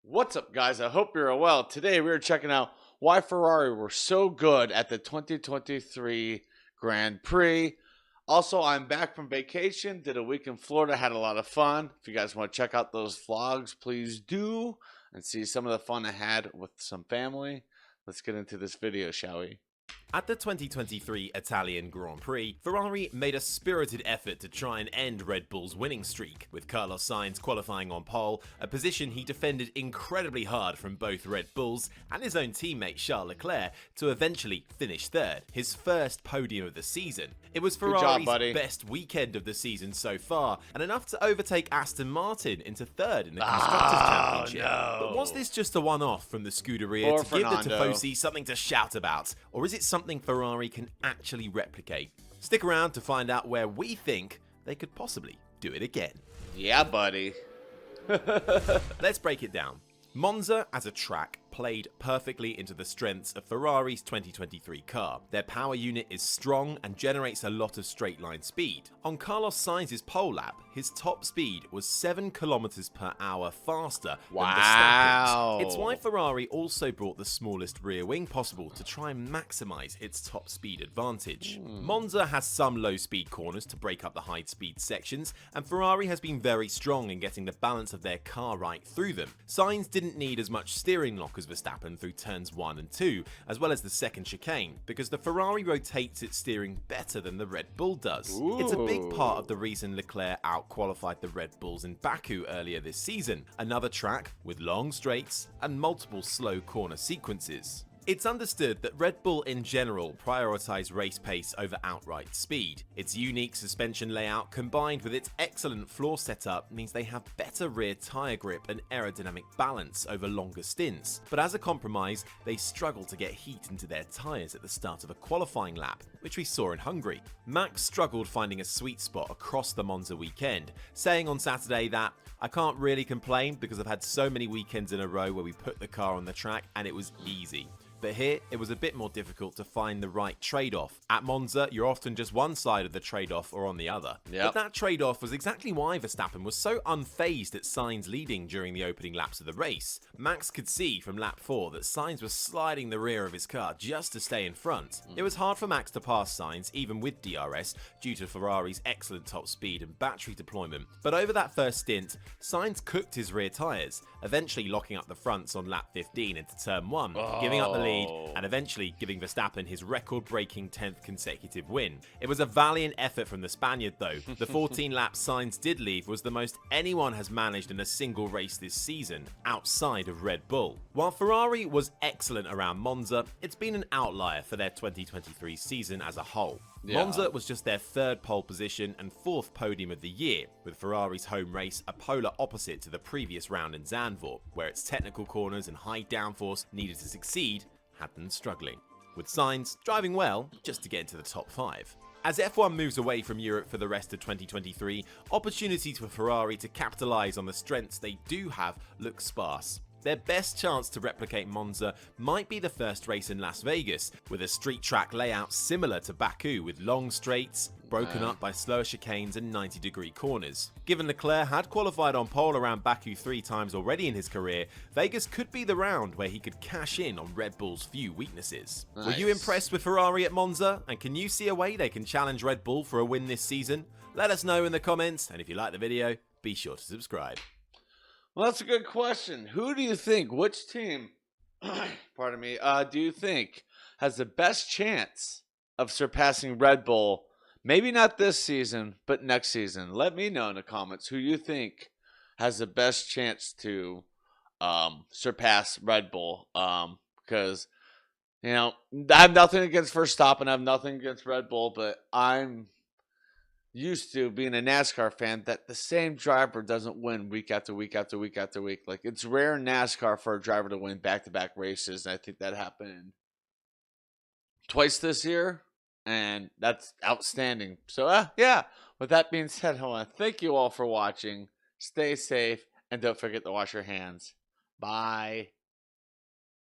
What's up, guys? I hope you're well. Today we are checking out why Ferrari were so good at the 2023 Grand Prix. Also, I'm back from vacation, did a week in Florida, had a lot of fun. If you guys want to check out those vlogs, please do, and see some of the fun I had with some family. Let's get into this video, shall we? At the 2023 Italian Grand Prix, Ferrari made a spirited effort to try and end Red Bull's winning streak, with Carlos Sainz qualifying on pole, a position he defended incredibly hard from both Red Bulls and his own teammate Charles Leclerc to eventually finish third, his first podium of the season. It was Ferrari's best weekend of the season so far, and enough to overtake Aston Martin into third in the Constructors' Championship. No. But was this just a one-off from the Scuderia to give the Tifosi something to shout about, or is it something Ferrari can actually replicate? Stick around to find out where we think they could possibly do it again. Yeah, buddy. Let's break it down. Monza as a track played perfectly into the strengths of Ferrari's 2023 car. Their power unit is strong and generates a lot of straight line speed. On Carlos Sainz's pole lap, his top speed was 7 km per hour faster than Verstappen's. It's why Ferrari also brought the smallest rear wing possible to try and maximize its top speed advantage. Monza has some low speed corners to break up the high speed sections, and Ferrari has been very strong in getting the balance of their car right through them. Sainz didn't need as much steering lock as Verstappen through turns 1 and 2, as well as the second chicane, because the Ferrari rotates its steering better than the Red Bull does. It's a big part of the reason Leclerc out-qualified the Red Bulls in Baku earlier this season, another track with long straights and multiple slow corner sequences. It's understood that Red Bull in general prioritize race pace over outright speed. Its unique suspension layout combined with its excellent floor setup means they have better rear tyre grip and aerodynamic balance over longer stints. But as a compromise, they struggle to get heat into their tyres at the start of a qualifying lap, which we saw in Hungary. Max struggled finding a sweet spot across the Monza weekend, saying on Saturday that, "I can't really complain because I've had so many weekends in a row where we put the car on the track and it was easy." But here, it was a bit more difficult to find the right trade-off. At Monza, you're often just one side of the trade-off or on the other. But that trade-off was exactly why Verstappen was so unfazed at Sainz leading during the opening laps of the race. Max could see from lap 4 that Sainz was sliding the rear of his car just to stay in front. It was hard for Max to pass Sainz, even with DRS, due to Ferrari's excellent top speed and battery deployment. But over that first stint, Sainz cooked his rear tyres, eventually locking up the fronts on lap 15 into turn 1, giving up the lead and eventually giving Verstappen his record-breaking 10th consecutive win. It was a valiant effort from the Spaniard though. The 14 laps Sainz did leave was the most anyone has managed in a single race this season, outside of Red Bull. While Ferrari was excellent around Monza, it's been an outlier for their 2023 season as a whole. Monza was just their third pole position and fourth podium of the year, with Ferrari's home race a polar opposite to the previous round in Zandvoort, where its technical corners and high downforce needed to succeed had them struggling, with Sainz driving well just to get into the top 5. As F1 moves away from Europe for the rest of 2023, opportunities for Ferrari to capitalise on the strengths they do have look sparse. Their best chance to replicate Monza might be the first race in Las Vegas, with a street track layout similar to Baku with long straights, broken up by slower chicanes and 90-degree corners. Given Leclerc had qualified on pole around Baku 3 times already in his career, Vegas could be the round where he could cash in on Red Bull's few weaknesses. Were you impressed with Ferrari at Monza, and can you see a way they can challenge Red Bull for a win this season? Let us know in the comments, and if you like the video, be sure to subscribe. Well, that's a good question. Who do you think, which team, pardon me, do you think has the best chance of surpassing Red Bull? Maybe not this season, but next season. Let me know in the comments who you think has the best chance to surpass Red Bull. Because, you know, I have nothing against Verstappen. I have nothing against Red Bull, but I'm used to being a NASCAR fan that the same driver doesn't win week after week after week after week. Like, it's rare in NASCAR for a driver to win back-to-back races, and I think that happened twice this year, and that's outstanding. So, yeah, with that being said, I want to thank you all for watching. Stay safe, and don't forget to wash your hands. Bye.